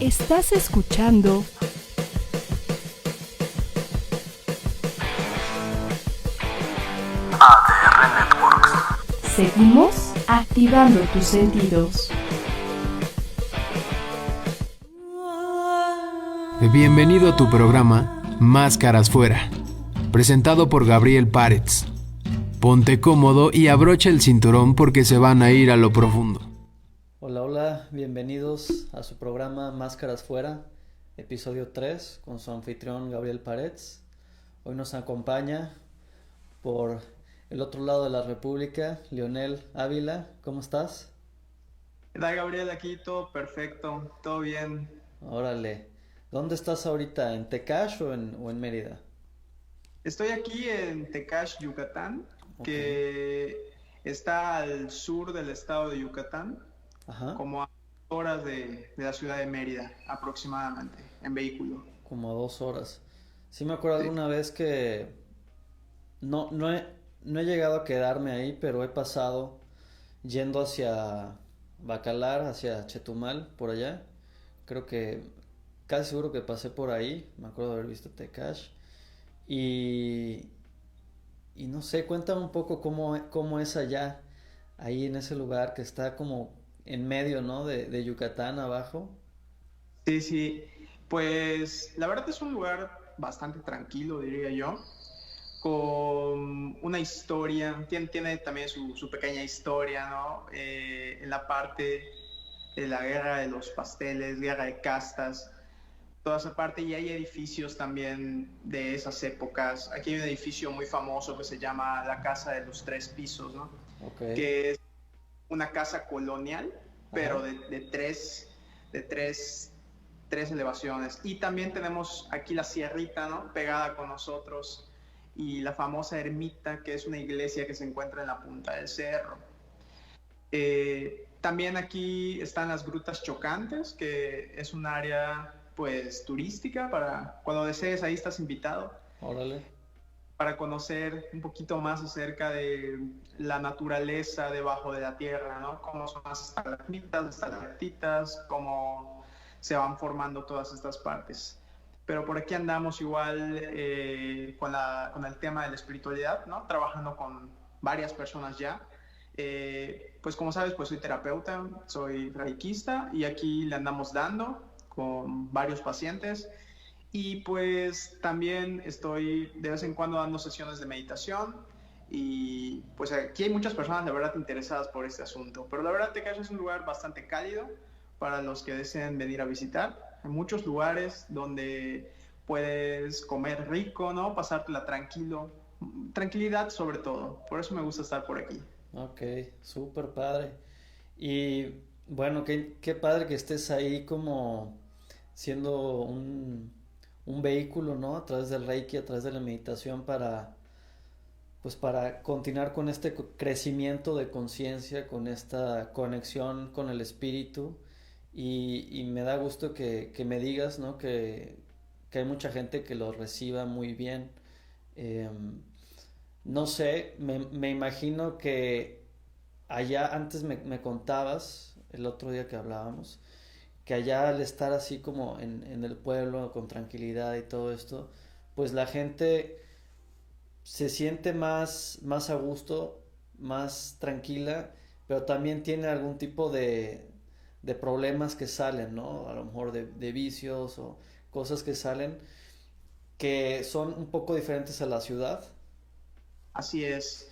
Estás escuchando ADR Networks. Seguimos activando tus sentidos. Bienvenido a tu programa Máscaras Fuera, presentado por Gabriel Párez. Ponte cómodo y abrocha el cinturón porque se van a ir a lo profundo. Hola, bienvenidos a su programa Máscaras Fuera, episodio 3, con su anfitrión Gabriel Párez. Hoy nos acompaña por el otro lado de la República, Leonel Ávila. ¿Cómo estás? ¿Qué tal, Gabriel? Aquí todo perfecto, todo bien. Órale, ¿dónde estás ahorita? ¿En Tecash o en Mérida? Estoy aquí en Tecash, Yucatán, Ok. que está al sur del estado de Yucatán, Ajá, como a horas de la ciudad de Mérida, aproximadamente, en vehículo. como a 2 horas. Sí me acuerdo Sí. alguna vez que no he llegado a quedarme ahí, pero he pasado yendo hacia Bacalar, hacia Chetumal, por allá. Creo que casi seguro que pasé por ahí, me acuerdo de haber visto Tecash. Y, y no sé, cuéntame un poco cómo es allá, ahí en ese lugar que está como en medio, ¿no? De Yucatán abajo. Sí, sí, pues la verdad es un lugar bastante tranquilo, diría yo, con una historia, tiene también su pequeña historia, ¿no? En la parte de la guerra de los pasteles, guerra de castas, toda esa parte, y hay edificios también de esas épocas. Aquí hay un edificio muy famoso que se llama la Casa de los Tres Pisos, ¿no? Ok, Que es una casa colonial, pero ajá, de tres elevaciones. Y también tenemos aquí la sierrita, ¿no? Pegada con nosotros, y la famosa ermita, que es una iglesia que se encuentra en la punta del cerro. También aquí están las grutas chocantes, que es un área pues turística para cuando desees, ahí estás invitado órale, para conocer un poquito más acerca de la naturaleza debajo de la tierra, ¿no? Cómo son las estalagmitas, estalactitas, cómo se van formando todas estas partes. Pero por aquí andamos igual con el tema de la espiritualidad, ¿no? Trabajando con varias personas ya. Pues como sabes, pues soy terapeuta, soy reikista, y aquí le andamos dando con varios pacientes. Y pues también estoy de vez en cuando dando sesiones de meditación, y pues aquí hay muchas personas, la verdad, interesadas por este asunto. Pero la verdad, Tecash es un lugar bastante cálido para los que deseen venir a visitar. Hay muchos lugares donde puedes comer rico, ¿no? Pasártela tranquilo, tranquilidad sobre todo. Por eso me gusta estar por aquí. ok, súper padre. Y bueno, qué padre que estés ahí como siendo un vehículo, ¿no? A través del Reiki, a través de la meditación pues para continuar con este crecimiento de conciencia, con esta conexión con el espíritu. Y me da gusto que me digas, ¿no? Que hay mucha gente que lo reciba muy bien. Em, no sé, me imagino que allá antes me contabas, el otro día que hablábamos, que allá al estar así como en el pueblo con tranquilidad y todo esto, pues la gente se siente más a gusto, más tranquila, pero también tiene algún tipo de problemas que salen, ¿no? A lo mejor de vicios o cosas que salen que son un poco diferentes a la ciudad. Así es.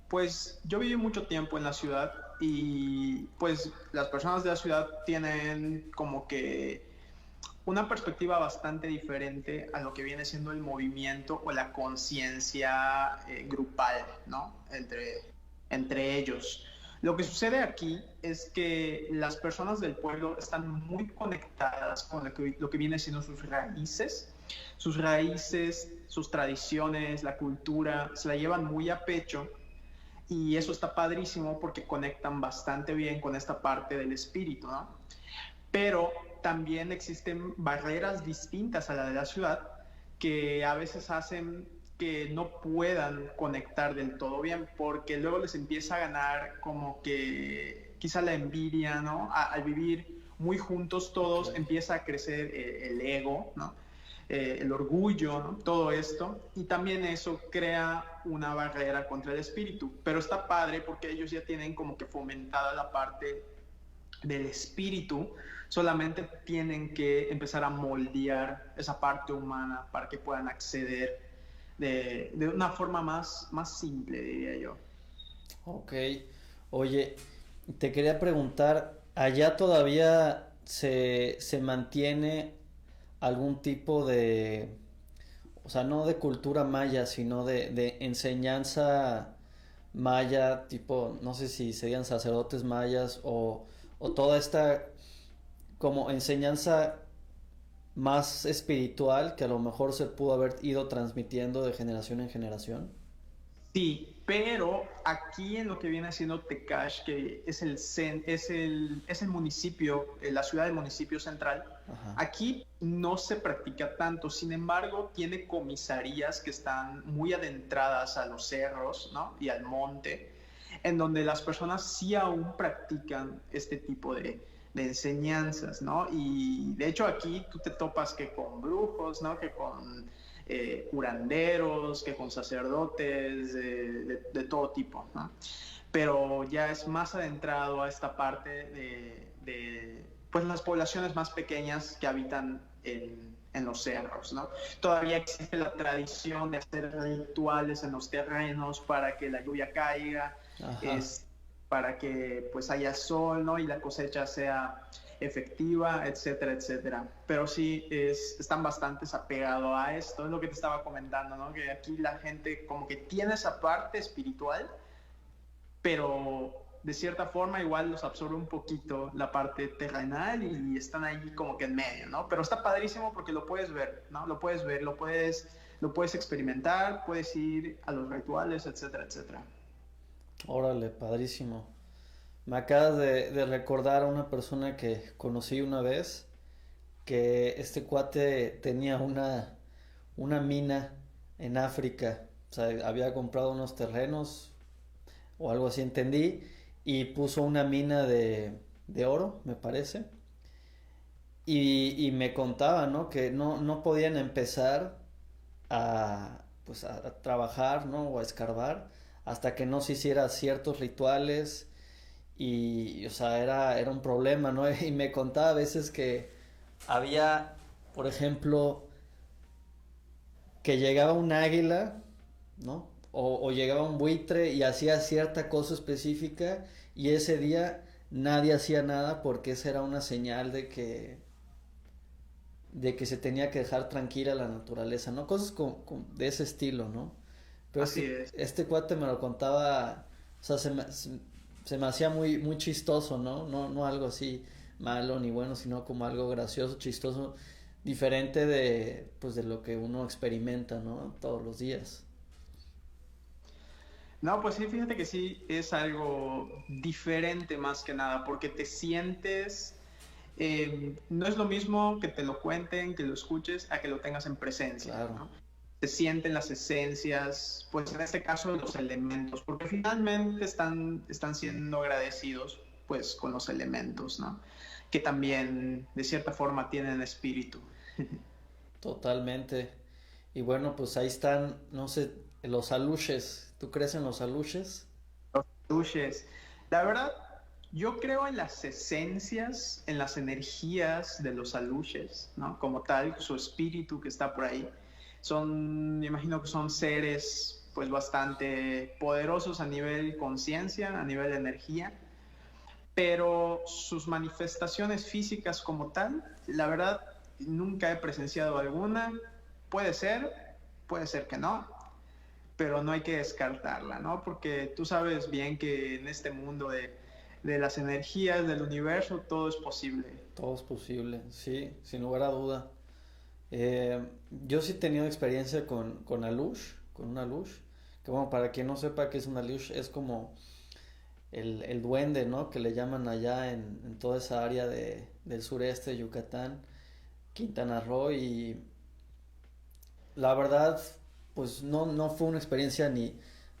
Pues yo viví mucho tiempo en la ciudad, y pues las personas de la ciudad tienen como que una perspectiva bastante diferente a lo que viene siendo el movimiento o la conciencia grupal, ¿no? Entre ellos. Lo que sucede aquí es que las personas del pueblo están muy conectadas con lo que viene siendo sus raíces, sus tradiciones, la cultura, se la llevan muy a pecho, y eso está padrísimo porque conectan bastante bien con esta parte del espíritu, ¿no? Pero también existen barreras distintas a la de la ciudad que a veces hacen que no puedan conectar del todo bien, porque luego les empieza a ganar como que quizá la envidia, ¿no? Al vivir muy juntos todos, Ok. empieza a crecer el ego, ¿no? El orgullo, ¿no? Todo esto, y también eso crea una barrera contra el espíritu, pero está padre porque ellos ya tienen como que fomentada la parte del espíritu, solamente tienen que empezar a moldear esa parte humana para que puedan acceder de una forma más simple, diría yo. Ok. Oye, te quería preguntar, ¿allá todavía se mantiene algún tipo de, o sea, no de cultura maya, sino de enseñanza maya, tipo, no sé si serían sacerdotes mayas o toda esta como enseñanza más espiritual que a lo mejor se pudo haber ido transmitiendo de generación en generación? Sí, pero aquí en lo que viene siendo Tecash, que es el municipio, la ciudad del municipio central, Ajá. aquí no se practica tanto. Sin embargo, tiene comisarías que están muy adentradas a los cerros, ¿no? Y al monte, en donde las personas sí aún practican este tipo de enseñanzas, ¿no? Y de hecho aquí tú te topas que con brujos, ¿no? Que con curanderos, que con sacerdotes, de todo tipo, ¿no? Pero ya es más adentrado a esta parte pues las poblaciones más pequeñas que habitan en los cerros, ¿no? Todavía existe la tradición de hacer rituales en los terrenos para que la lluvia caiga, Ajá. para que pues haya sol, ¿no? Y la cosecha sea efectiva, etcétera, etcétera. Pero sí, están bastante apegados a esto, es lo que te estaba comentando, ¿no? Que aquí la gente como que tiene esa parte espiritual, pero de cierta forma igual los absorbe un poquito la parte terrenal y están ahí como que en medio, ¿no? Pero está padrísimo porque lo puedes ver, ¿no? Lo puedes ver, lo puedes experimentar, puedes ir a los rituales, etcétera, etcétera. Órale, padrísimo. Me acabas de recordar a una persona que conocí una vez, que este cuate tenía una mina en África. O sea, había comprado unos terrenos o algo así, entendí, y puso una mina de oro, me parece. Y me contaba, ¿no? Que no podían empezar pues a trabajar, ¿no? O a escarbar hasta que no se hiciera ciertos rituales y, o sea, era un problema, ¿no? Y me contaba a veces que había, por ejemplo, que llegaba un águila, ¿no? O llegaba un buitre y hacía cierta cosa específica y ese día nadie hacía nada porque esa era una señal de que se tenía que dejar tranquila la naturaleza, ¿no? Cosas de ese estilo, ¿no? Pero Así es. este cuate me lo contaba, o sea, se me hacía muy chistoso, ¿no? No algo así malo ni bueno, sino como algo gracioso, chistoso, diferente pues de lo que uno experimenta, ¿no? Todos los días. No, pues sí, fíjate que sí es algo diferente más que nada, porque te sientes, no es lo mismo que te lo cuenten, que lo escuches, a que lo tengas en presencia, Claro, ¿no? Se sienten las esencias, pues en este caso los elementos, porque finalmente están siendo agradecidos pues con los elementos, ¿no? Que también de cierta forma tienen espíritu. totalmente. Y bueno, pues ahí están, no sé, los aluches. ¿Tú crees en los aluches? Luches. La verdad, yo creo en las esencias, en las energías de los aluches, ¿no? Como tal, su espíritu que está por ahí. Me imagino que son seres pues bastante poderosos a nivel conciencia, a nivel de energía, pero sus manifestaciones físicas como tal, la verdad, nunca he presenciado alguna. Puede puede ser que no, pero no hay que descartarla, ¿no? Porque tú sabes bien que en este mundo de las energías del universo todo es posible. Todo es posible, sí, sin lugar a duda. Yo sí he tenido experiencia con Alush, con un Alush, que bueno, para quien no sepa qué es un Alush, es como el duende, ¿no? Que le llaman allá en toda esa área del sureste de Yucatán, Quintana Roo, y la verdad, pues no fue una experiencia ni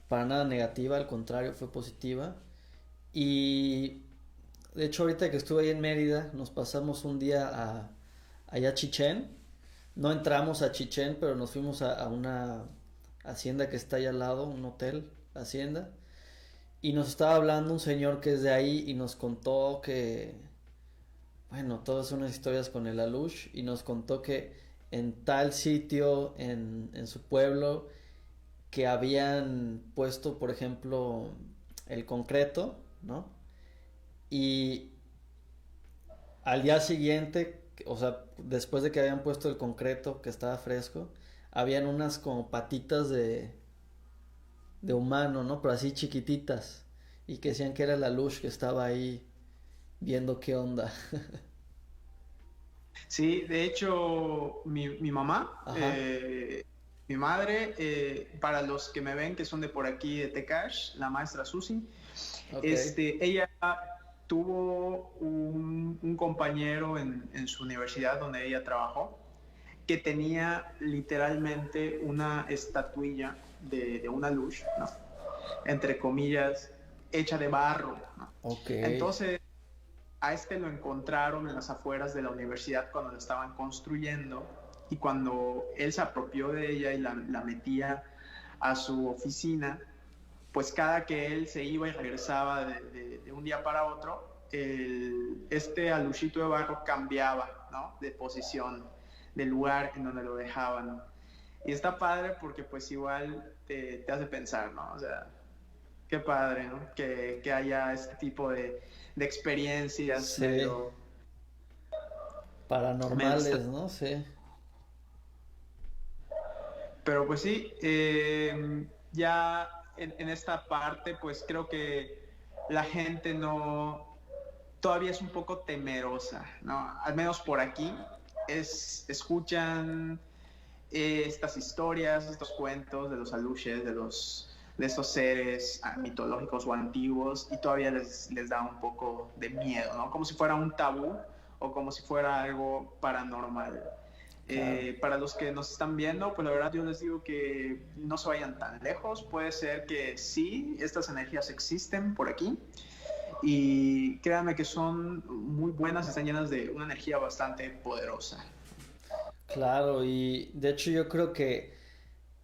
para nada negativa, al contrario, fue positiva. Y de hecho ahorita que estuve ahí en Mérida, nos pasamos un día allá a Chichén. No entramos a Chichén, pero nos fuimos a una hacienda que está ahí al lado, un hotel, hacienda. Y nos estaba hablando un señor que es de ahí y nos contó que, bueno, todas unas historias con el Alush, y nos contó que en tal sitio, en su pueblo, que habían puesto, por ejemplo, el concreto, ¿no? Y al día siguiente, o sea, después de que habían puesto el concreto, que estaba fresco, habían unas como patitas de humano, ¿no? Pero así chiquititas. Y que decían que era la luz que estaba ahí viendo qué onda. Sí, de hecho, mi mamá, Ajá. mi madre, para los que me ven que son de por aquí, de Tecash, la maestra Susi, Ok. ella tuvo un compañero en su universidad donde ella trabajó que tenía literalmente una estatuilla de una luz, ¿no? Entre comillas, hecha de barro, ¿no? Ok. Entonces, a lo encontraron en las afueras de la universidad cuando la estaban construyendo, y cuando él se apropió de ella y la metía a su oficina, pues cada que él se iba y regresaba de un día para otro, este aluchito de barro cambiaba, ¿no? De posición, del lugar en donde lo dejaban. Y está padre porque pues igual te hace pensar, ¿no? O sea, qué padre, ¿no? Que haya este tipo de experiencias Sí. medio Paranormales, ¿no? Sí. Pero pues sí, ya en esta parte pues creo que la gente todavía es un poco temerosa, ¿no? Al menos por aquí, escuchan estas historias, estos cuentos de los aluches, de estos seres mitológicos o antiguos, y todavía les da un poco de miedo, ¿no? Como si fuera un tabú o como si fuera algo paranormal. Claro. Para los que nos están viendo, pues la verdad yo les digo que no se vayan tan lejos. Puede ser que sí, estas energías existen por aquí, y créanme que son muy buenas, están llenas de una energía bastante poderosa. Claro, y de hecho yo creo que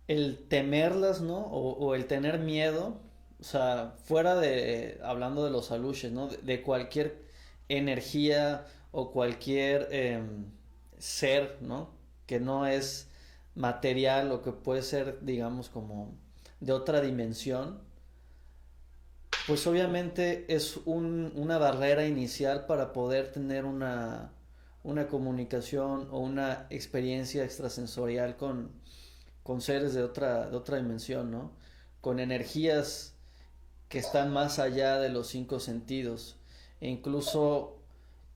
el temerlas, ¿no? O el tener miedo, o sea, fuera de, hablando de los aluches, ¿no? De cualquier energía o cualquier ser, ¿no? Que no es material o que puede ser, digamos, como de otra dimensión, pues obviamente es una barrera inicial para poder tener una comunicación o una experiencia extrasensorial con seres de otra dimensión, ¿no? Con energías que están más allá de los cinco sentidos. E incluso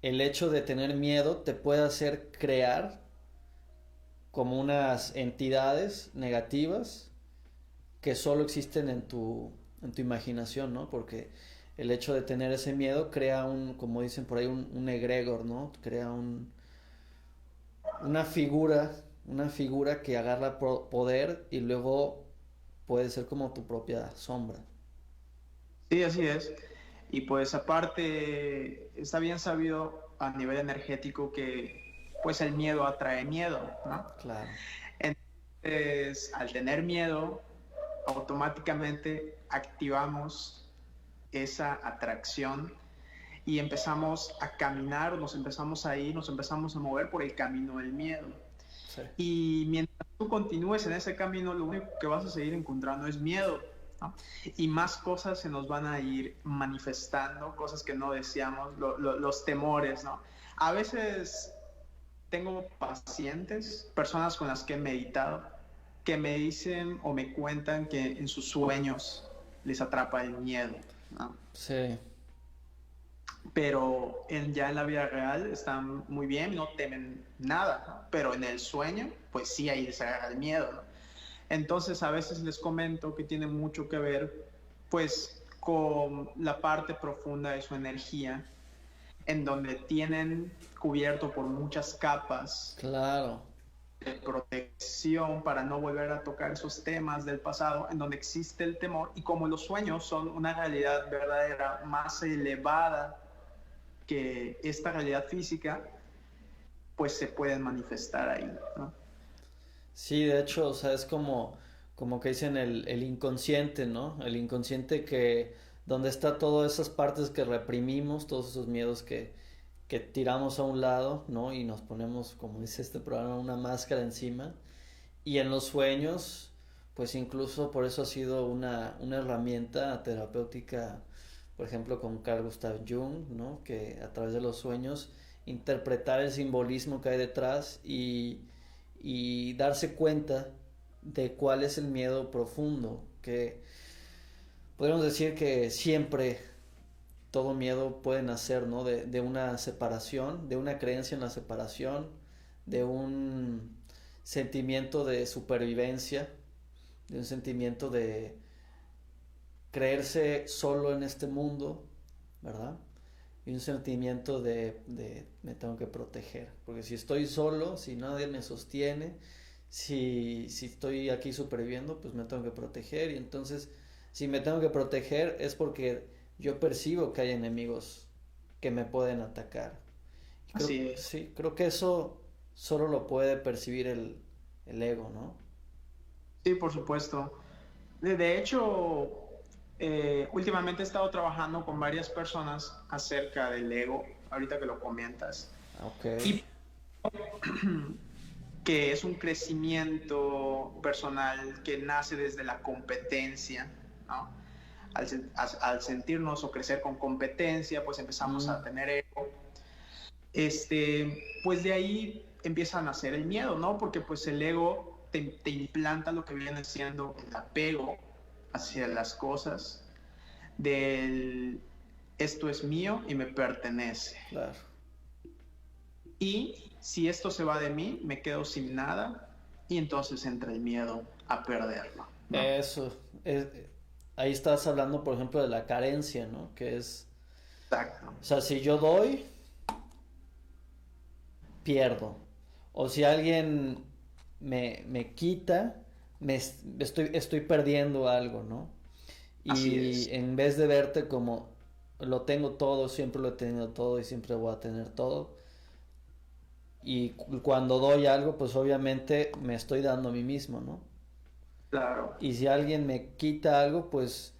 el hecho de tener miedo te puede hacer crear como unas entidades negativas que solo existen en tu imaginación, ¿no? Porque el hecho de tener ese miedo crea como dicen por ahí, un egregor, ¿no? Crea una figura, una figura que agarra poder y luego puede ser como tu propia sombra. Sí, así es. Y pues aparte, está bien sabido a nivel energético que pues el miedo atrae miedo, ¿no? Claro. Entonces, al tener miedo, automáticamente activamos esa atracción y empezamos a caminar, o nos empezamos a ir, nos empezamos a mover por el camino del miedo. Sí. Y mientras tú continúes en ese camino, lo único que vas a seguir encontrando es miedo, ¿no? Y más cosas se nos van a ir manifestando, cosas que no deseamos, los temores, ¿no? A veces tengo pacientes, personas con las que he meditado, que me dicen o me cuentan que en sus sueños les atrapa el miedo, ¿no? Sí. Pero ya en la vida real están muy bien, no temen nada, ¿no? Pero en el sueño, pues sí, ahí les agarra el miedo, ¿no? Entonces a veces les comento que tiene mucho que ver, pues, con la parte profunda de su energía, en donde tienen cubierto por muchas capas Claro. de protección para no volver a tocar esos temas del pasado, en donde existe el temor, y como los sueños son una realidad verdadera más elevada que esta realidad física pues se pueden manifestar ahí, ¿no? Sí, de hecho, o sea, es como que dicen el inconsciente, ¿no? El inconsciente que, donde está todas esas partes que reprimimos, todos esos miedos que tiramos a un lado, ¿no? Y nos ponemos, como dice este programa, una máscara encima. Y en los sueños, pues incluso por eso ha sido una herramienta terapéutica, por ejemplo, con Carl Gustav Jung, ¿no? Que a través de los sueños interpretar el simbolismo que hay detrás y darse cuenta de cuál es el miedo profundo, que podríamos decir que siempre todo miedo puede nacer, ¿no? De una separación, de una creencia en la separación, de un sentimiento de supervivencia, de un sentimiento de creerse solo en este mundo, ¿verdad? Y un sentimiento de me tengo que proteger, porque si estoy solo, si nadie me sostiene, si estoy aquí superviviendo, pues me tengo que proteger, y entonces si me tengo que proteger es porque yo percibo que hay enemigos que me pueden atacar. Así es. Sí, creo que eso solo lo puede percibir el ego, ¿no? Sí, por supuesto. De hecho, últimamente he estado trabajando con varias personas acerca del ego, ahorita que lo comentas. Ok. Y que es un crecimiento personal que nace desde la competencia, ¿no? Al sentirnos o crecer con competencia, pues empezamos a tener ego. Pues de ahí empieza a nacer el miedo, ¿no? Porque pues el ego te implanta lo que viene siendo el apego hacia las cosas, del esto es mío y me pertenece. Claro. Y si esto se va de mí, me quedo sin nada y entonces entra el miedo a perderlo, ¿no? Eso. Ahí estás hablando, por ejemplo, de la carencia, ¿no? Que es... Exacto. O sea, si yo doy, pierdo. O si alguien me quita, estoy perdiendo algo, ¿no? Y en vez de verte como lo tengo todo, siempre lo he tenido todo y siempre voy a tener todo. Y cuando doy algo, pues obviamente me estoy dando a mí mismo, ¿no? Claro. Y si alguien me quita algo, pues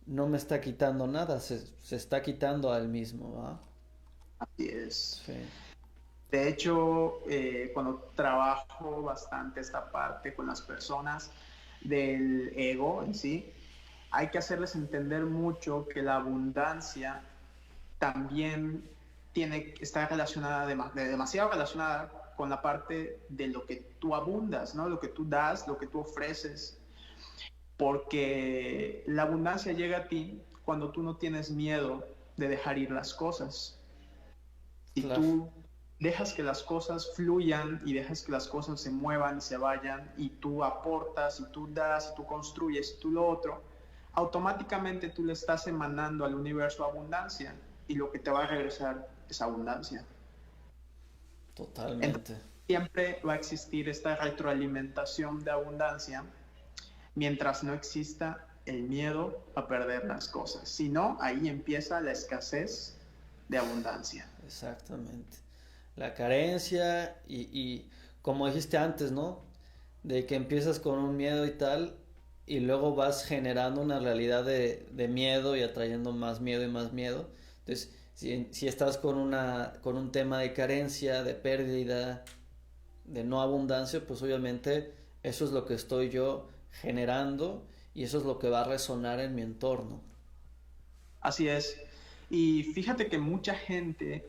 no me está quitando nada, se está quitando a él mismo, ¿va? Así es. Sí. De hecho, cuando trabajo bastante esta parte con las personas del ego en sí, hay que hacerles entender mucho que la abundancia también está relacionada, demasiado relacionada con la parte de lo que tú abundas, ¿no? Lo que tú das, lo que tú ofreces. Porque la abundancia llega a ti cuando tú no tienes miedo de dejar ir las cosas. Si Claro. tú dejas que las cosas fluyan y dejas que las cosas se muevan y se vayan y tú aportas y tú das y tú construyes y tú lo otro, automáticamente tú le estás emanando al universo abundancia y lo que te va a regresar es abundancia. Totalmente. Entonces, siempre va a existir esta retroalimentación de abundancia mientras no exista el miedo a perder las cosas. Si no, ahí empieza la escasez de abundancia. Exactamente. La carencia y como dijiste antes, ¿no? De que empiezas con un miedo y tal, y luego vas generando una realidad de miedo y atrayendo más miedo y más miedo. Entonces, si estás con un tema de carencia, de pérdida, de no abundancia, pues obviamente eso es lo que estoy yo generando y eso es lo que va a resonar en mi entorno. Así es. Y fíjate que mucha gente,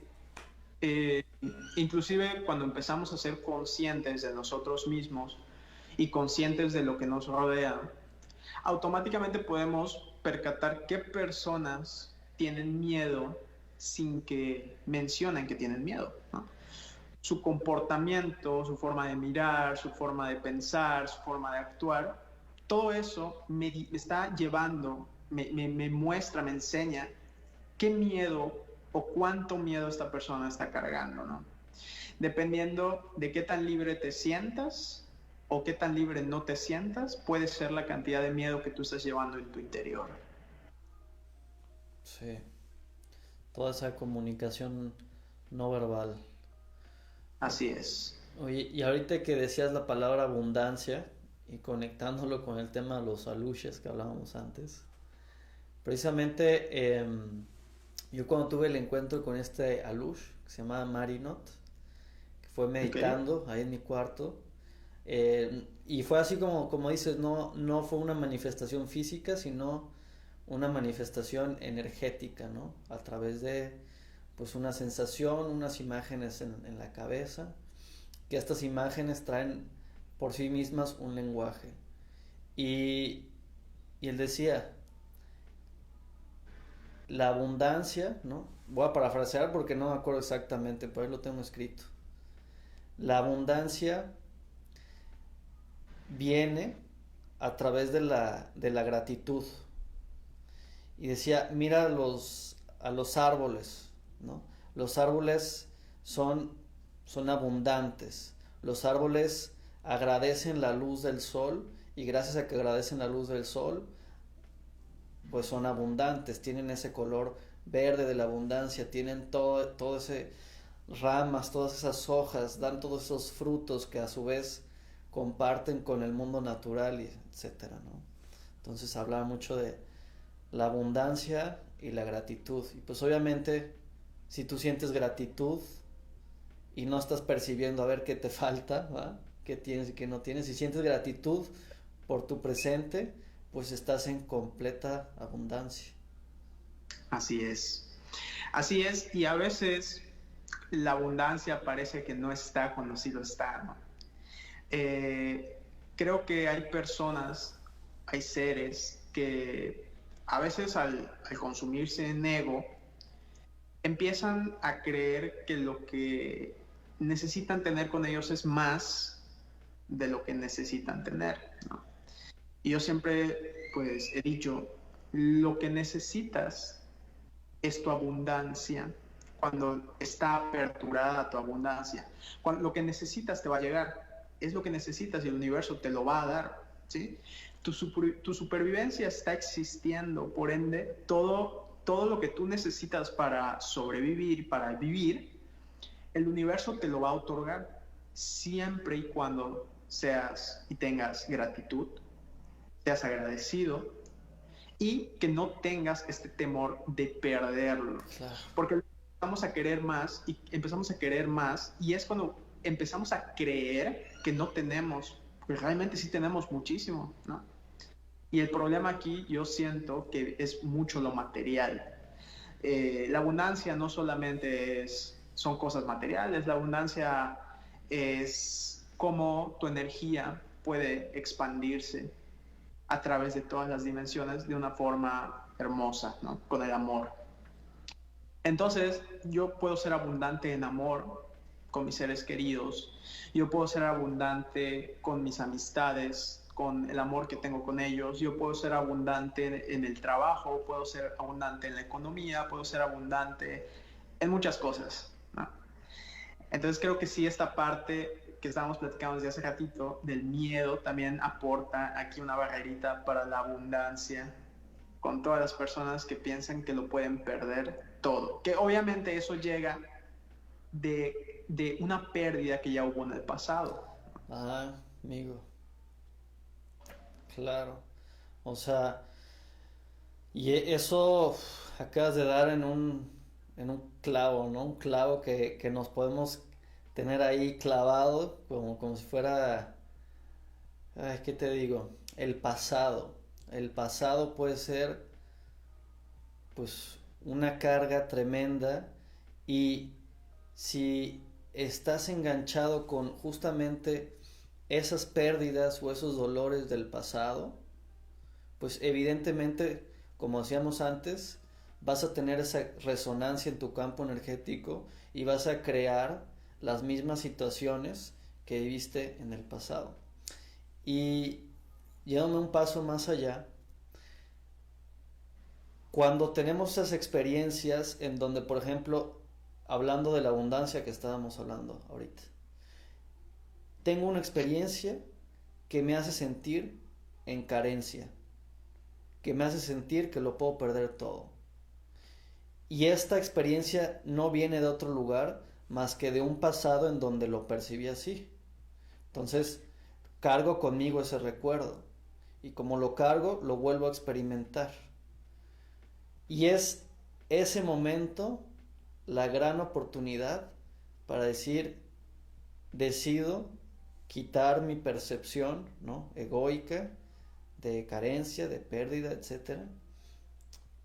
inclusive cuando empezamos a ser conscientes de nosotros mismos y conscientes de lo que nos rodea, automáticamente podemos percatar qué personas tienen miedo sin que mencionen que tienen miedo, ¿no? Su comportamiento, su forma de mirar, su forma de pensar, su forma de actuar, todo eso me está llevando, me muestra, me enseña qué miedo o cuánto miedo esta persona está cargando, ¿no? Dependiendo de qué tan libre te sientas o qué tan libre no te sientas, puede ser la cantidad de miedo que tú estás llevando en tu interior. Sí, toda esa comunicación no verbal. Así es. Oye, y ahorita que decías la palabra abundancia y conectándolo con el tema de los alushes que hablábamos antes, precisamente yo cuando tuve el encuentro con este alush que se llamaba Marinot, que fue meditando ahí en mi cuarto, y fue así como dices, no fue una manifestación física, sino una manifestación energética, ¿no? A través de pues una sensación, unas imágenes en la cabeza, que estas imágenes traen por sí mismas un lenguaje. Y él decía, la abundancia, ¿no? Voy a parafrasear porque no me acuerdo exactamente, pero ahí lo tengo escrito. La abundancia viene a través de la gratitud. Y decía, mira a los árboles, ¿no? Los árboles son abundantes. Los árboles agradecen la luz del sol y gracias a que agradecen la luz del sol, pues son abundantes, tienen ese color verde de la abundancia, tienen todo ese ramas, todas esas hojas, dan todos esos frutos que a su vez comparten con el mundo natural, y etcétera, ¿no? Entonces hablaba mucho de la abundancia y la gratitud. Y pues obviamente, si tú sientes gratitud y no estás percibiendo a ver qué te falta, ¿va? Qué tienes y qué no tienes, si sientes gratitud por tu presente, pues estás en completa abundancia. Así es. Así es, y a veces la abundancia parece que no está cuando sí lo está, ¿no? Creo que hay personas, hay seres que a veces al consumirse en ego, empiezan a creer que lo que necesitan tener con ellos es más de lo que necesitan tener, ¿no? Y yo siempre, pues, he dicho, lo que necesitas es tu abundancia, cuando está aperturada tu abundancia. Cuando lo que necesitas te va a llegar, es lo que necesitas y el universo te lo va a dar, ¿sí? Tu supervivencia está existiendo, por ende, todo lo que tú necesitas para sobrevivir, para vivir, el universo te lo va a otorgar siempre y cuando seas y tengas gratitud, seas agradecido y que no tengas este temor de perderlo. Claro. Porque empezamos a querer más y es cuando empezamos a creer que no tenemos, pues realmente sí tenemos muchísimo, ¿no? Y el problema aquí yo siento que es mucho lo material. La abundancia no solamente son cosas materiales, la abundancia es cómo tu energía puede expandirse a través de todas las dimensiones de una forma hermosa, ¿no? Con el amor. Entonces, yo puedo ser abundante en amor con mis seres queridos, yo puedo ser abundante con mis amistades, con el amor que tengo con ellos, yo puedo ser abundante en el trabajo, puedo ser abundante en la economía, puedo ser abundante en muchas cosas, ¿no? Entonces creo que sí, esta parte que estábamos platicando desde hace ratito del miedo también aporta aquí una barrerita para la abundancia con todas las personas que piensan que lo pueden perder todo, que obviamente eso llega de una pérdida que ya hubo en el pasado. Ah, amigo, claro. O sea, y eso acabas de dar en un clavo, ¿no? Un clavo que nos podemos tener ahí clavado como si fuera, ay, ¿qué te digo? El pasado. El pasado puede ser, pues, una carga tremenda, y si estás enganchado con justamente esas pérdidas o esos dolores del pasado, pues evidentemente, como decíamos antes, vas a tener esa resonancia en tu campo energético y vas a crear las mismas situaciones que viviste en el pasado. Y llevándome un paso más allá, cuando tenemos esas experiencias en donde, por ejemplo, hablando de la abundancia que estábamos hablando ahorita, tengo una experiencia que me hace sentir en carencia, que me hace sentir que lo puedo perder todo. Y esta experiencia no viene de otro lugar más que de un pasado en donde lo percibí así. Entonces, cargo conmigo ese recuerdo. Y como lo cargo, lo vuelvo a experimentar. Y es ese momento la gran oportunidad para decir, decido quitar mi percepción, ¿no?, egoica, de carencia, de pérdida, etc.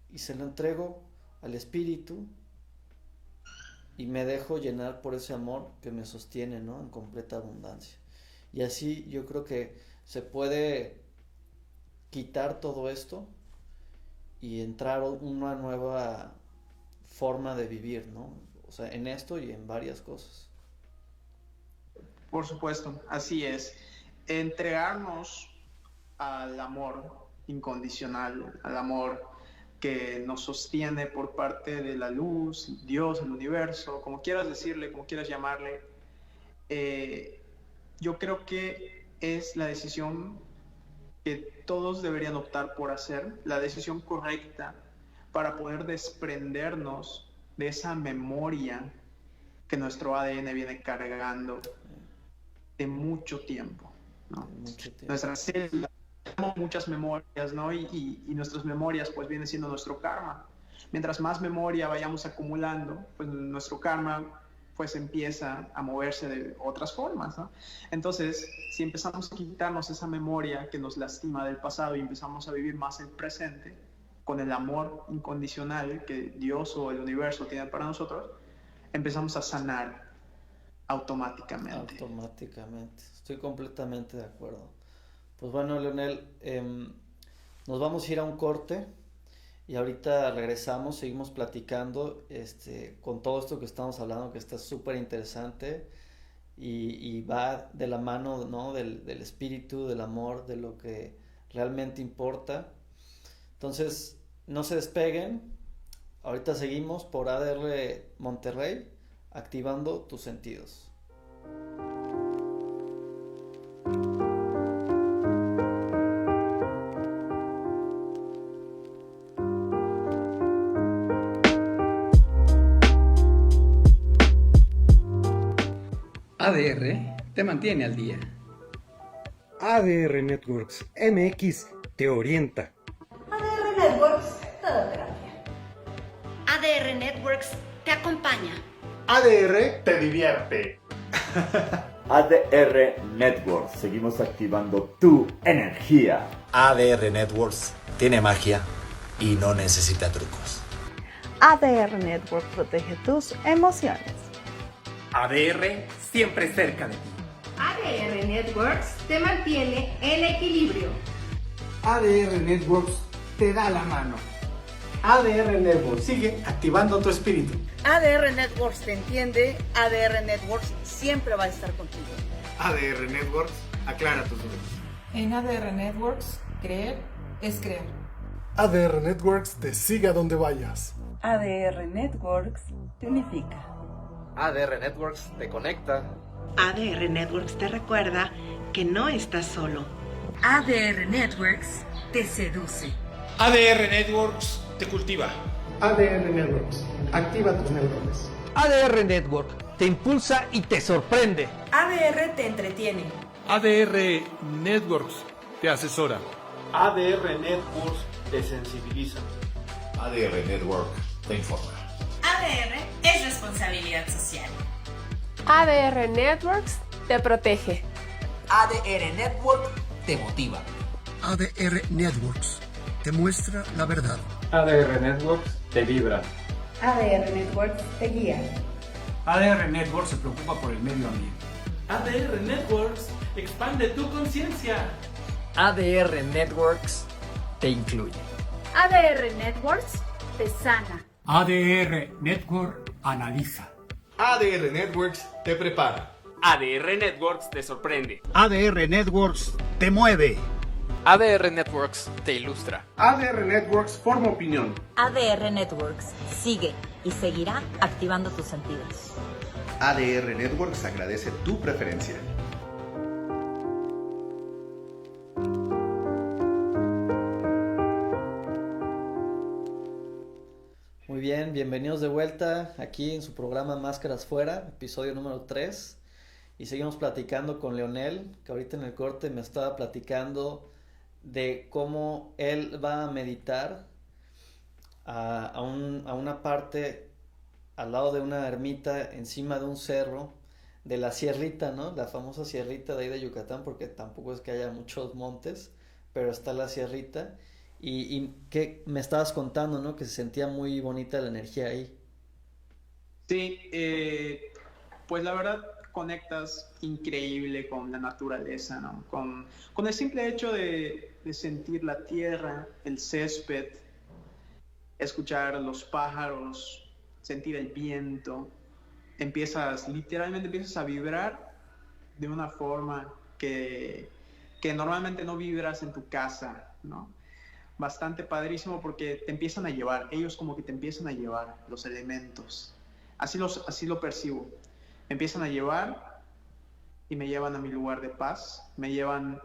Y se lo entrego al Espíritu y me dejo llenar por ese amor que me sostiene, ¿no?, en completa abundancia. Y así yo creo que se puede quitar todo esto y entrar una nueva forma de vivir, ¿no? O sea, en esto y en varias cosas. Por supuesto, así es. Entregarnos al amor incondicional, al amor que nos sostiene por parte de la luz, Dios, el universo, como quieras decirle, como quieras llamarle. Yo creo que es la decisión que todos deberían optar por hacer, la decisión correcta para poder desprendernos de esa memoria que nuestro ADN viene cargando de mucho tiempo, ¿no? Mucho tiempo. Nuestras células tenemos muchas memorias, ¿no? Y nuestras memorias pues viene siendo nuestro karma. Mientras más memoria vayamos acumulando, pues nuestro karma pues empieza a moverse de otras formas, ¿no? Entonces, si empezamos a quitarnos esa memoria que nos lastima del pasado y empezamos a vivir más el presente, con el amor incondicional que Dios o el universo tiene para nosotros, empezamos a sanar automáticamente. Automáticamente, estoy completamente de acuerdo. Pues bueno, Leonel, nos vamos a ir a un corte y ahorita regresamos, seguimos platicando con todo esto que estamos hablando, que está súper interesante y va de la mano, ¿no?, del espíritu, del amor, de lo que realmente importa. Entonces, no se despeguen, ahorita seguimos por ADR Monterrey, activando tus sentidos. ADR te mantiene al día. ADR Networks MX te orienta. ADR Networks te da terapia. ADR Networks te acompaña. ADR te divierte. ADR Networks, seguimos activando tu energía. ADR Networks tiene magia y no necesita trucos. ADR Network protege tus emociones. ADR siempre cerca de ti. ADR Networks te mantiene en equilibrio. ADR Networks te da la mano. ADR Networks sigue activando tu espíritu. ADR Networks te entiende. ADR Networks siempre va a estar contigo. ADR Networks aclara tus dudas. En ADR Networks, creer es crear. ADR Networks te sigue a donde vayas. ADR Networks te unifica. ADR Networks te conecta. ADR Networks te recuerda que no estás solo. ADR Networks te seduce. ADR Networks te cultiva. ADR Networks activa tus neuronas. ADR Network te impulsa y te sorprende. ADR te entretiene. ADR Networks te asesora. ADR Networks te sensibiliza. ADR Network te informa. ADR es responsabilidad social. ADR Networks te protege. ADR Network te motiva. ADR Networks te muestra la verdad. ADR Networks te vibra. ADR Networks te guía. ADR Networks se preocupa por el medio ambiente. ADR Networks expande tu conciencia. ADR Networks te incluye. ADR Networks te sana. ADR Network analiza. ADR Networks te prepara. ADR Networks te sorprende. ADR Networks te mueve. ADR Networks te ilustra. ADR Networks forma opinión. ADR Networks sigue y seguirá activando tus sentidos. ADR Networks agradece tu preferencia. Muy bien, bienvenidos de vuelta aquí en su programa Máscaras Fuera, episodio número 3. Y seguimos platicando con Leonel, que ahorita en el corte me estaba platicando de cómo él va a meditar a una parte al lado de una ermita encima de un cerro de la sierrita, ¿no? La famosa sierrita de ahí de Yucatán, porque tampoco es que haya muchos montes, pero está la sierrita. Y que me estabas contando, ¿no? Que se sentía muy bonita la energía ahí. Sí, pues la verdad conectas increíble con la naturaleza, ¿no? Con el simple hecho de sentir la tierra, el césped, escuchar los pájaros, sentir el viento, literalmente empiezas a vibrar de una forma que normalmente no vibras en tu casa, ¿no? Bastante padrísimo porque te empiezan a llevar, ellos como que te empiezan a llevar los elementos. Así lo percibo. Me empiezan a llevar y me llevan a mi lugar de paz, me llevan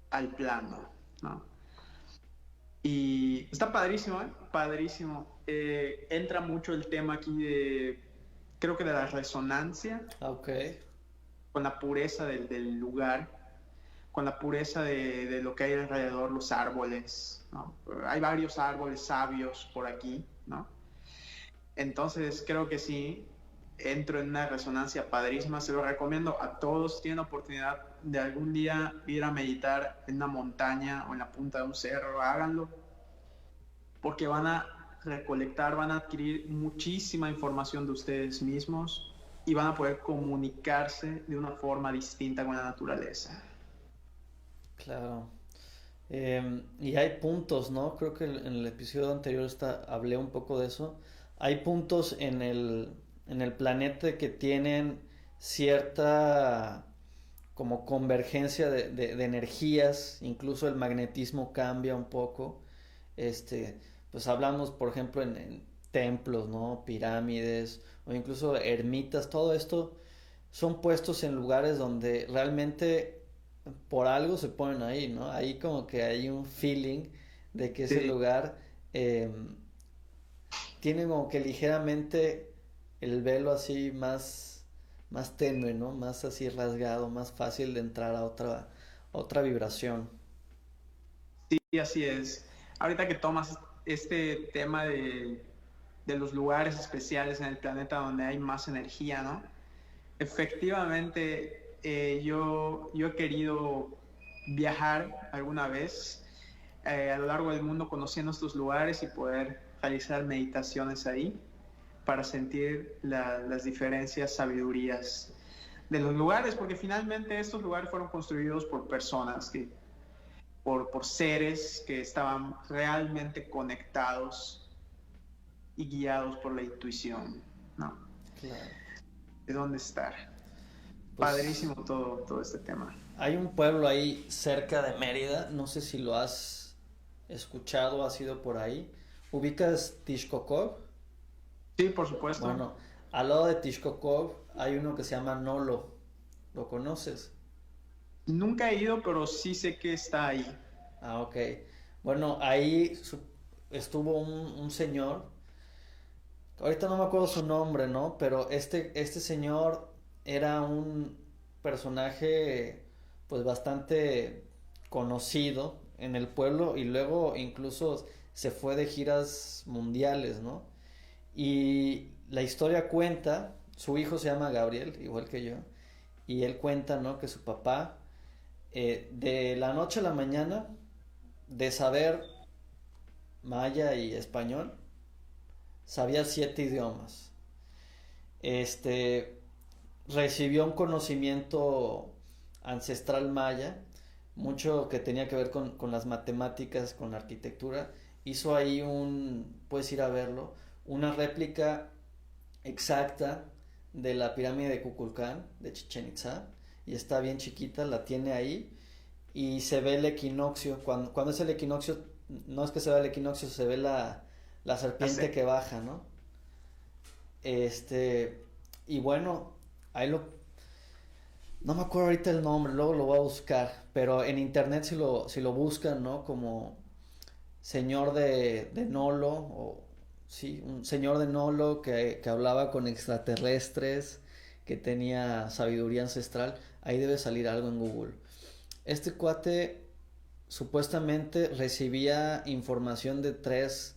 al plano, ¿no? Y está padrísimo, ¿eh? Padrísimo. Entra mucho el tema aquí creo que de la resonancia. Okay. Con la pureza del lugar, con la pureza de lo que hay alrededor, los árboles, ¿no? Hay varios árboles sabios por aquí, ¿no? Entonces creo que sí, entro en una resonancia padrísima, se lo recomiendo a todos, si tienen oportunidad de algún día ir a meditar en una montaña o en la punta de un cerro, háganlo, porque van a recolectar, van a adquirir muchísima información de ustedes mismos y van a poder comunicarse de una forma distinta con la naturaleza. Claro. Y hay puntos, ¿no? Creo que en el episodio anterior hablé un poco de eso. Hay puntos en el planeta que tienen cierta como convergencia de energías, incluso el magnetismo cambia un poco. Pues hablamos, por ejemplo, en templos, ¿no? Pirámides o incluso ermitas, todo esto son puestos en lugares donde realmente por algo se ponen ahí, ¿no? Ahí como que hay un feeling de que ese lugar tiene como que ligeramente el velo así más tenue, ¿no? Más así rasgado, más fácil de entrar a otra vibración. Sí, así es. Ahorita que tomas este tema de los lugares especiales en el planeta donde hay más energía, ¿no? Efectivamente, yo he querido viajar alguna vez a lo largo del mundo conociendo estos lugares y poder realizar meditaciones ahí para sentir las diferencias, sabidurías de los lugares, porque finalmente estos lugares fueron construidos por personas, por seres que estaban realmente conectados y guiados por la intuición, ¿no? Claro. De dónde estar. Pues, padrísimo todo este tema. Hay un pueblo ahí cerca de Mérida, no sé si lo has escuchado, has ido por ahí. ¿Ubicas Tixkokob? Sí, por supuesto. Bueno, al lado de Tixkokob hay uno que se llama Nolo. ¿Lo conoces? Nunca he ido, pero sí sé que está ahí. Ah, ok. Bueno, ahí estuvo un señor, ahorita no me acuerdo su nombre, ¿no? Pero este señor era un personaje pues bastante conocido en el pueblo y luego incluso se fue de giras mundiales, ¿no? Y la historia cuenta, su hijo se llama Gabriel, igual que yo, y él cuenta, ¿no? Que su papá de la noche a la mañana, de saber maya y español, sabía 7 idiomas. Recibió un conocimiento ancestral maya, mucho que tenía que ver con las matemáticas, con la arquitectura. Hizo ahí puedes ir a verlo, una réplica exacta de la pirámide de Kukulcán, de Chichén Itzá, y está bien chiquita, la tiene ahí, y se ve el equinoccio. Cuando es el equinoccio, no es que se vea el equinoccio, se ve la serpiente que baja, ¿no? Y bueno, ahí no me acuerdo ahorita el nombre, luego lo voy a buscar, pero en internet si lo buscan, ¿no? Como señor de Nolo, o sí, un señor de Nolo que hablaba con extraterrestres, que tenía sabiduría ancestral. Ahí debe salir algo en Google. Este cuate supuestamente recibía información de 3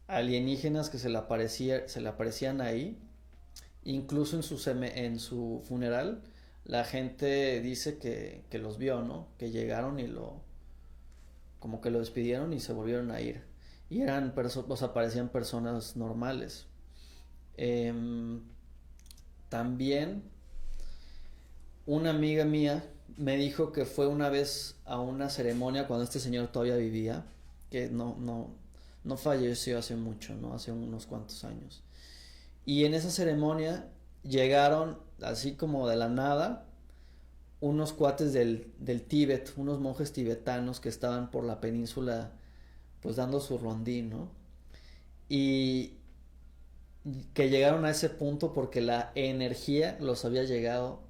alienígenas que se le aparecían ahí. Incluso en su funeral, la gente dice que los vio, ¿no? Que llegaron y como que lo despidieron y se volvieron a ir. Y parecían personas normales. También una amiga mía me dijo que fue una vez a una ceremonia cuando este señor todavía vivía, que no falleció hace mucho, ¿no? Hace unos cuantos años. Y en esa ceremonia llegaron, así como de la nada, unos cuates del Tíbet, unos monjes tibetanos que estaban por la península, pues dando su rondín, ¿no? Y que llegaron a ese punto porque la energía los había llevado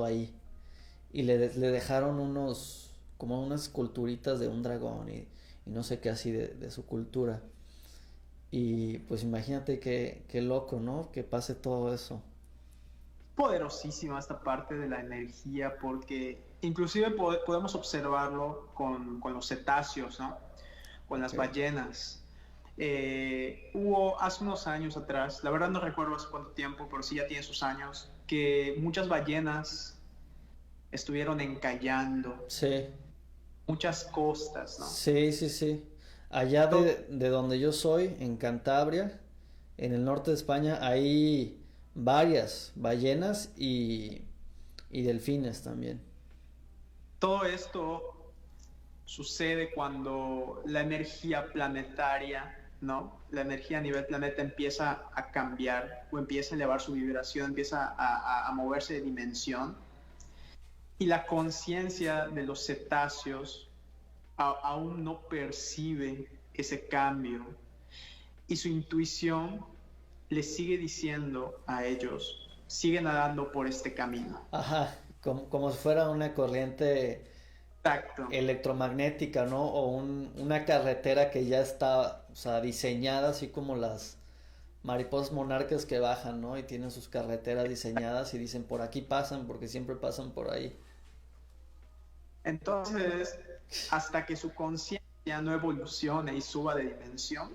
ahí. Y le dejaron como unas esculturitas de un dragón y no sé qué así de su cultura. Y pues imagínate qué loco, ¿no? Que pase todo eso. Poderosísima esta parte de la energía, porque inclusive podemos observarlo con los cetáceos, ¿no? Con las ballenas. Hubo hace unos años atrás, la verdad no recuerdo hace cuánto tiempo, pero sí ya tiene sus años, que muchas ballenas estuvieron encallando. Sí. Muchas costas, ¿no? Sí. Allá de donde yo soy, en Cantabria, en el norte de España, hay varias ballenas y delfines también. Todo esto sucede cuando la energía planetaria, ¿no? La energía a nivel planeta empieza a cambiar o empieza a elevar su vibración, empieza a moverse de dimensión. Y la conciencia de los cetáceos aún no percibe ese cambio. Y su intuición les sigue diciendo a ellos, sigue nadando por este camino. Ajá, como si fuera una corriente electromagnética, ¿no? O una carretera que ya está, o sea, diseñada, así como las mariposas monarcas que bajan, ¿no? Y tienen sus carreteras diseñadas y dicen, por aquí pasan, porque siempre pasan por ahí. Entonces, hasta que su conciencia no evolucione y suba de dimensión,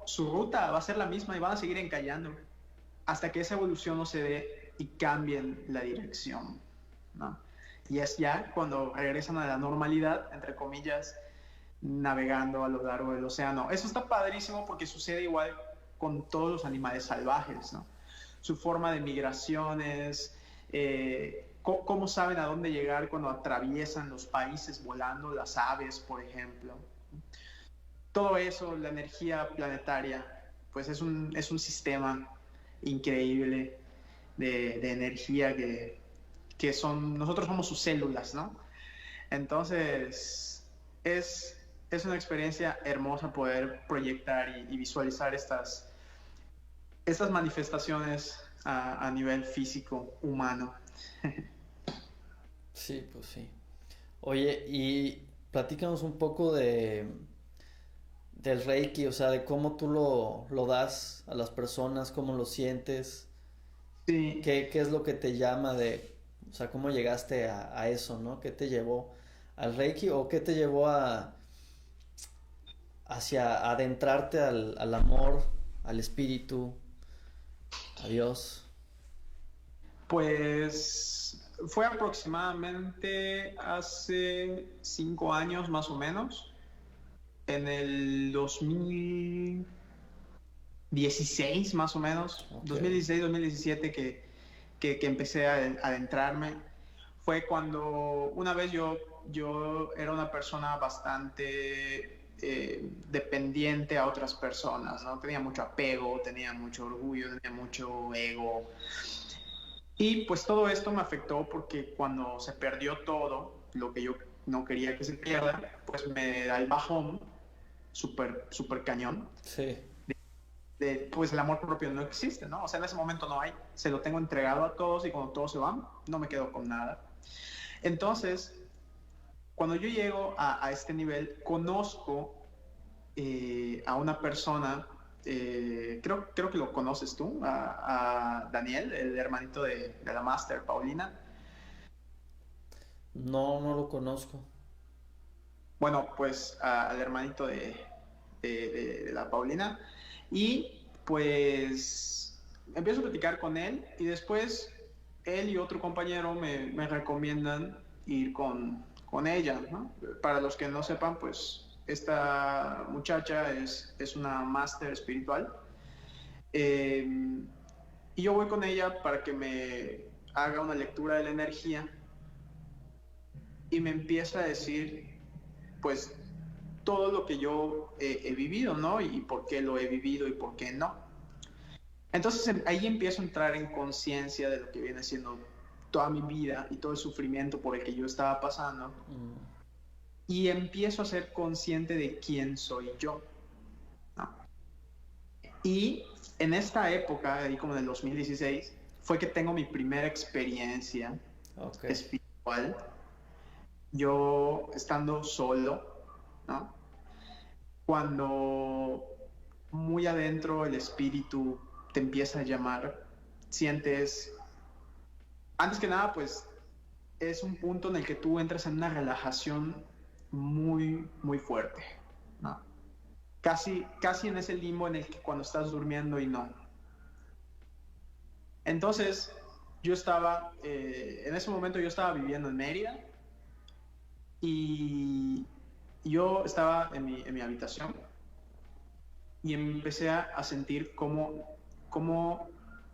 su ruta va a ser la misma y van a seguir encallando hasta que esa evolución no se dé y cambien la dirección, ¿no? Y es ya cuando regresan a la normalidad, entre comillas, navegando a lo largo del océano. Eso está padrísimo porque sucede igual con todos los animales salvajes, ¿no? Su forma de migraciones, cómo saben a dónde llegar cuando atraviesan los países volando, las aves, por ejemplo. Todo eso, la energía planetaria, pues es un sistema increíble de energía que nosotros somos sus células, ¿no? Entonces, es una experiencia hermosa poder proyectar y visualizar estas manifestaciones a nivel físico, humano. Sí, pues sí. Oye, y platícanos un poco del Reiki, o sea, de cómo tú lo das a las personas, cómo lo sientes. Sí. ¿Qué es lo que te llama o sea, cómo llegaste a eso, ¿no? ¿Qué te llevó al Reiki o qué te llevó hacia adentrarte al amor, al espíritu, a Dios? Pues fue aproximadamente hace 5 años más o menos, en el 2016 más o menos, okay. 2016-2017 que empecé a adentrarme. Fue cuando una vez yo era una persona bastante dependiente a otras personas, ¿no? Tenía mucho apego, tenía mucho orgullo, tenía mucho ego. Y pues todo esto me afectó porque cuando se perdió todo, lo que yo no quería que se pierda, pues me da el bajón súper cañón. Sí. Pues el amor propio no existe, ¿no? O sea, en ese momento no hay. Se lo tengo entregado a todos y cuando todos se van, no me quedo con nada. Entonces, cuando yo llego a este nivel, conozco a una persona, creo que lo conoces tú, a Daniel, el hermanito de la Master, Paulina. No, no lo conozco. Bueno, pues al hermanito de la Paulina. Y pues empiezo a platicar con él y después él y otro compañero me recomiendan ir con ella, ¿no? Para los que no sepan, pues esta muchacha es una máster espiritual. Y yo voy con ella para que me haga una lectura de la energía y me empieza a decir, pues, todo lo que yo he vivido, ¿no? Y por qué lo he vivido y por qué no. Entonces ahí empiezo a entrar en conciencia de lo que viene siendo toda mi vida y todo el sufrimiento por el que yo estaba pasando. Y empiezo a ser consciente de quién soy yo, ¿no? Y en esta época, ahí como en el 2016, fue que tengo mi primera experiencia espiritual. Yo estando solo, ¿no? Cuando muy adentro el espíritu te empieza a llamar, sientes, antes que nada, pues es un punto en el que tú entras en una relajación muy, muy fuerte, ¿no? Casi en ese limbo en el que cuando estás durmiendo y no. Entonces, yo estaba, en ese momento yo estaba viviendo en Mérida y yo estaba en mi habitación y empecé a sentir como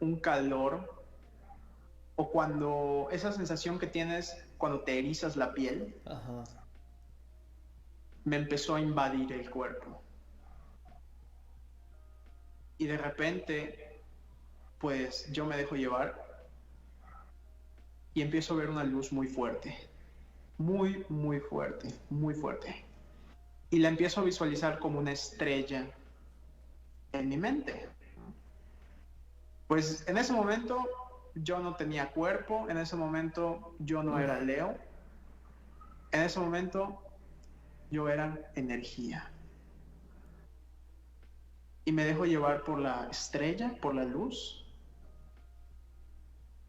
un calor, o cuando esa sensación que tienes cuando te erizas la piel. Ajá. Me empezó a invadir el cuerpo. Y de repente, pues yo me dejo llevar y empiezo a ver una luz muy fuerte. Muy, muy fuerte, muy fuerte. Y la empiezo a visualizar como una estrella en mi mente. Pues en ese momento yo no tenía cuerpo, en ese momento yo no era Leo, en ese momento yo era energía. Y me dejo llevar por la estrella, por la luz,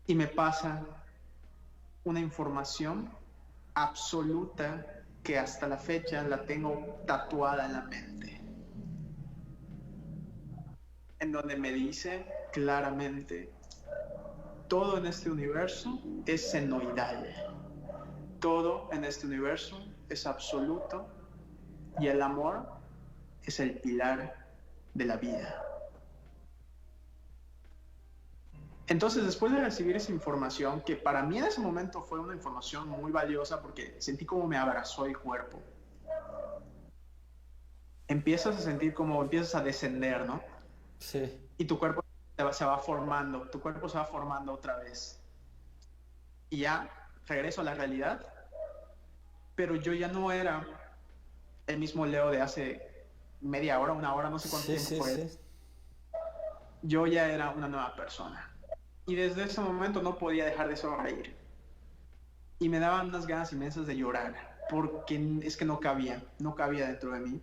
y me pasa una información absoluta que hasta la fecha la tengo tatuada en la mente, en donde me dice claramente: todo en este universo es senoidal, todo en este universo es absoluto, y el amor es el pilar de la vida. Entonces, después de recibir esa información, que para mí en ese momento fue una información muy valiosa porque sentí como me abrazó el cuerpo, empiezas a sentir como empiezas a descender, ¿no? Sí. Y tu cuerpo se va formando, tu cuerpo se va formando otra vez. Y ya regreso a la realidad, pero yo ya no era el mismo Leo de hace media hora, una hora, no sé cuánto tiempo fue. Sí. Yo ya era una nueva persona. Y desde ese momento no podía dejar de sonreír. Y me daban unas ganas inmensas de llorar, porque es que no cabía dentro de mí.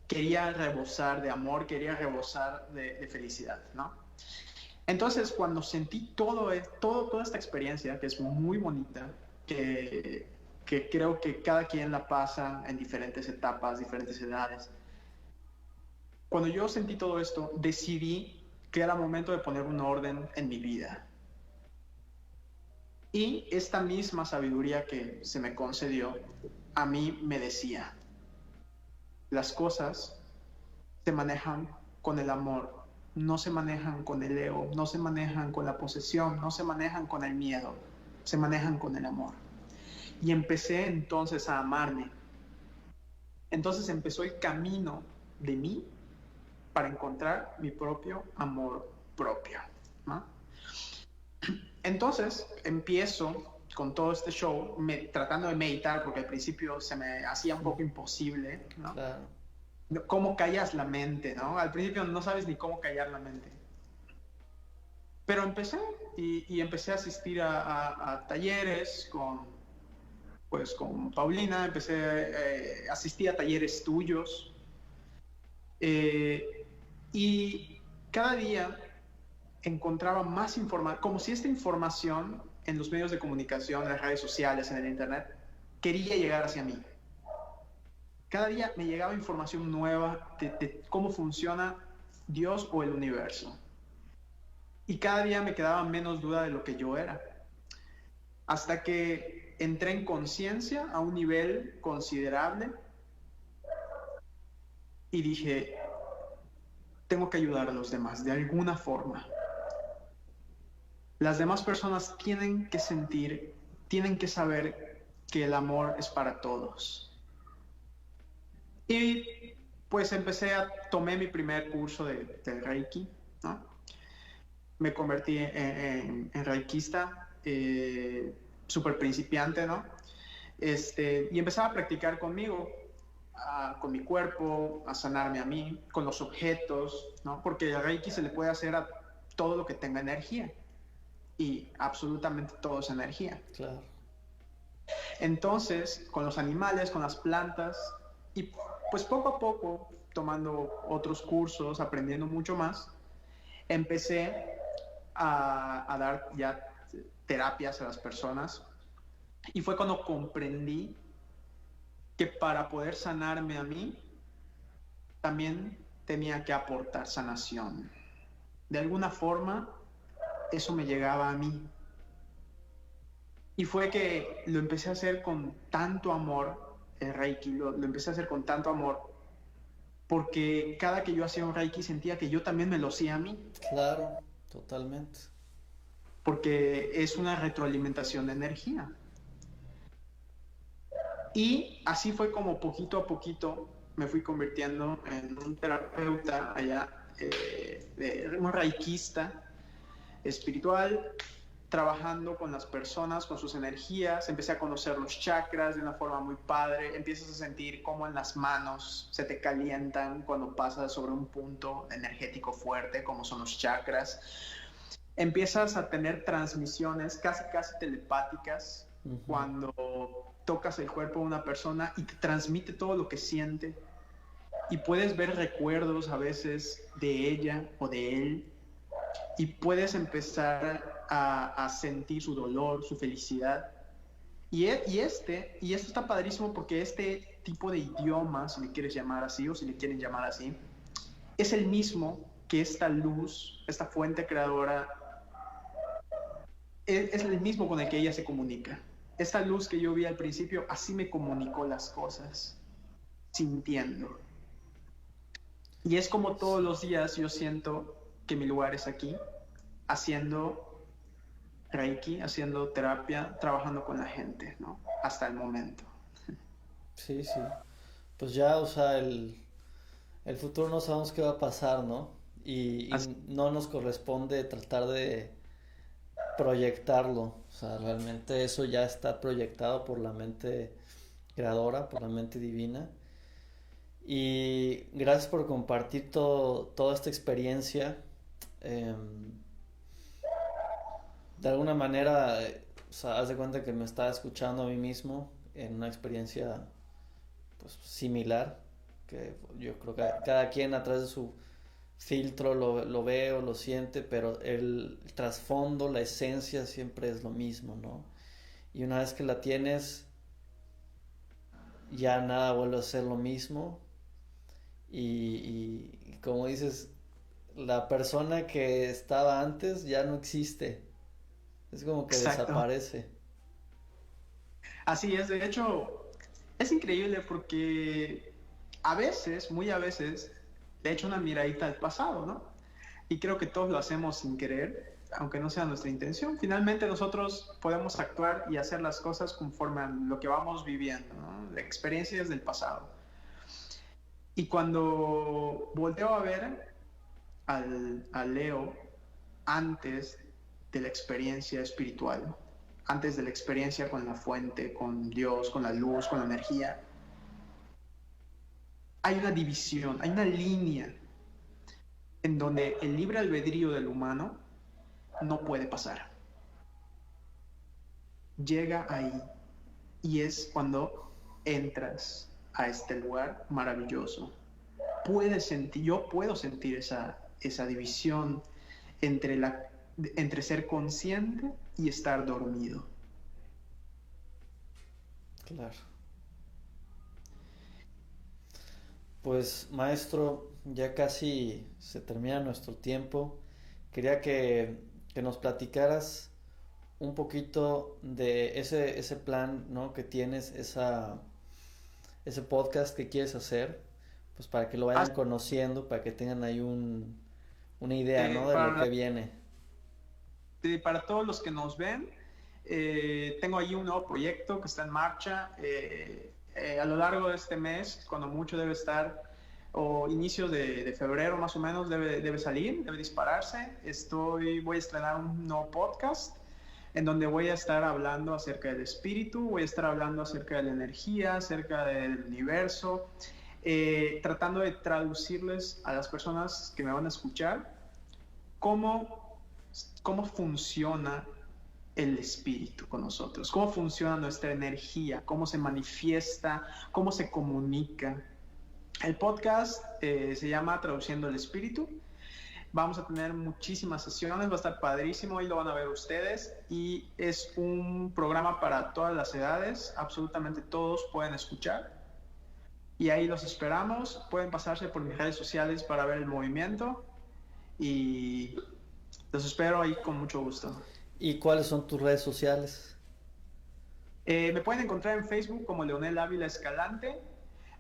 Quería rebosar de amor, quería rebosar de felicidad, ¿no? Entonces, cuando sentí toda esta experiencia, que es muy bonita, que creo que cada quien la pasa en diferentes etapas, diferentes edades, cuando yo sentí todo esto, decidí que era momento de poner un orden en mi vida. Y esta misma sabiduría que se me concedió, a mí me decía: las cosas se manejan con el amor, no se manejan con el ego, no se manejan con la posesión, no se manejan con el miedo, se manejan con el amor. Y empecé entonces a amarme. Entonces empezó el camino de mí para encontrar mi propio amor propio, ¿no? Entonces empiezo con todo este show, tratando de meditar, porque al principio se me hacía un poco imposible, ¿no? Claro. ¿Cómo callas la mente, no? Al principio no sabes ni cómo callar la mente. Pero empecé y empecé a asistir a talleres pues con Paulina, asistí a talleres tuyos, y cada día encontraba más información, como si esta información en los medios de comunicación, en las redes sociales, en el internet, quería llegar hacia mí. Cada día me llegaba información nueva de cómo funciona Dios o el universo. Y cada día me quedaba menos duda de lo que yo era. Hasta que entré en conciencia a un nivel considerable y dije, tengo que ayudar a los demás de alguna forma. Las demás personas tienen que sentir, tienen que saber que el amor es para todos. Y pues tomé mi primer curso de Reiki, ¿no? Me convertí en reikista, súper principiante, ¿no? Y empezaba a practicar conmigo, con mi cuerpo, a sanarme a mí, con los objetos, ¿no? Porque el Reiki se le puede hacer a todo lo que tenga energía. Y absolutamente todo es energía. Claro. Entonces, con los animales, con las plantas, y pues poco a poco, tomando otros cursos, aprendiendo mucho más, empecé a dar ya terapias a las personas. Y fue cuando comprendí que para poder sanarme a mí, también tenía que aportar sanación. De alguna forma, eso me llegaba a mí. Y fue que lo empecé a hacer con tanto amor, el Reiki, lo empecé a hacer con tanto amor, porque cada que yo hacía un Reiki sentía que yo también me lo hacía a mí. Claro, totalmente. Porque es una retroalimentación de energía. Y así fue como poquito a poquito me fui convirtiendo en un terapeuta allá, un reikista espiritual, trabajando con las personas, con sus energías. Empecé a conocer los chakras de una forma muy padre. Empiezas a sentir cómo en las manos se te calientan cuando pasas sobre un punto energético fuerte, como son los chakras. Empiezas a tener transmisiones casi telepáticas, cuando tocas el cuerpo de una persona y te transmite todo lo que siente. Y puedes ver recuerdos a veces de ella o de él. Y puedes empezar a sentir su dolor, su felicidad. Y esto está padrísimo porque este tipo de idioma, si le quieres llamar así o si le quieren llamar así, es el mismo que esta luz, esta fuente creadora, es el mismo con el que ella se comunica. Esta luz que yo vi al principio, así me comunicó las cosas, sintiendo. Y es como todos los días yo siento que mi lugar es aquí, haciendo Reiki, haciendo terapia, trabajando con la gente, ¿no? Hasta el momento. Sí. Pues ya, o sea, el futuro no sabemos qué va a pasar, ¿no? Y no nos corresponde tratar de proyectarlo. O sea, realmente eso ya está proyectado por la mente creadora, por la mente divina. Y gracias por compartir toda esta experiencia. De alguna manera, o sea, haz de cuenta que me estaba escuchando a mí mismo en una experiencia pues similar, que yo creo que cada quien a través de su filtro lo ve o lo siente, pero el trasfondo, la esencia siempre es lo mismo, ¿no? Y una vez que la tienes, ya nada vuelve a ser lo mismo. Y como dices, la persona que estaba antes ya no existe. Es como que desaparece. Así es, de hecho, es increíble porque a veces, muy a veces, le echo una miradita al pasado, ¿no? Y creo que todos lo hacemos sin querer, aunque no sea nuestra intención. Finalmente nosotros podemos actuar y hacer las cosas conforme a lo que vamos viviendo, ¿no? Experiencias del pasado. Y cuando volteo a ver a Leo antes de la experiencia espiritual, antes de la experiencia con la fuente, con Dios, con la luz, con la energía, hay una división, hay una línea en donde el libre albedrío del humano no puede pasar. Llega ahí Y es cuando entras a este lugar maravilloso. Yo puedo sentir esa división entre ser consciente y estar dormido. Claro. Pues, maestro, ya casi se termina nuestro tiempo. Quería que nos platicaras un poquito de ese plan, ¿no?, que tienes, ese podcast que quieres hacer, pues para que lo vayan conociendo, para que tengan ahí una idea, ¿no?, de lo que viene. Para todos los que nos ven, tengo ahí un nuevo proyecto que está en marcha. A lo largo de este mes, cuando mucho debe estar, o inicios de febrero más o menos, debe salir, debe dispararse. Voy a estrenar un nuevo podcast en donde voy a estar hablando acerca del espíritu, voy a estar hablando acerca de la energía, acerca del universo, tratando de traducirles a las personas que me van a escuchar cómo funciona el espíritu con nosotros, cómo funciona nuestra energía, cómo se manifiesta, cómo se comunica. El podcast se llama Traduciendo el Espíritu. Vamos a tener muchísimas sesiones, va a estar padrísimo, ahí lo van a ver ustedes, y es un programa para todas las edades, absolutamente todos pueden escuchar, y ahí los esperamos. Pueden pasarse por mis redes sociales para ver el movimiento, y los espero ahí con mucho gusto. ¿Y cuáles son tus redes sociales? Me pueden encontrar en Facebook como Leonel Ávila Escalante.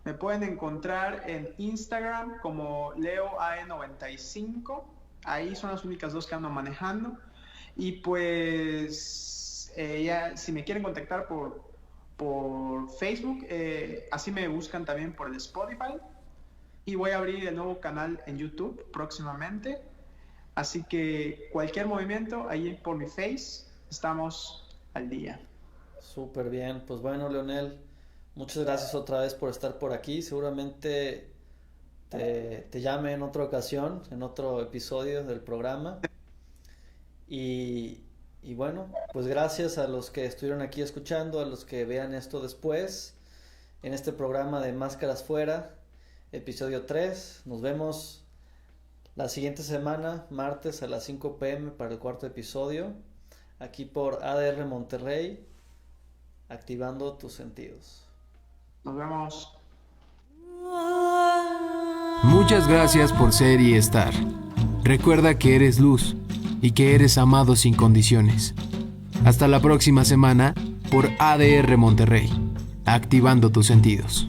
Me pueden encontrar en Instagram como LeoAE95. Ahí son las únicas dos que ando manejando. Y pues, ya si me quieren contactar por Facebook, así me buscan también por el Spotify. Y voy a abrir el nuevo canal en YouTube próximamente. Así que cualquier movimiento, ahí por mi Face, estamos al día. Súper bien. Pues bueno, Leonel, muchas gracias otra vez por estar por aquí. Seguramente te llame en otra ocasión, en otro episodio del programa. Y bueno, pues gracias a los que estuvieron aquí escuchando, a los que vean esto después, en este programa de Máscaras Fuera, episodio 3. Nos vemos la siguiente semana, martes a las 5 p.m. para el cuarto episodio, aquí por ADR Monterrey, activando tus sentidos. Nos vemos. Muchas gracias por ser y estar. Recuerda que eres luz y que eres amado sin condiciones. Hasta la próxima semana por ADR Monterrey, activando tus sentidos.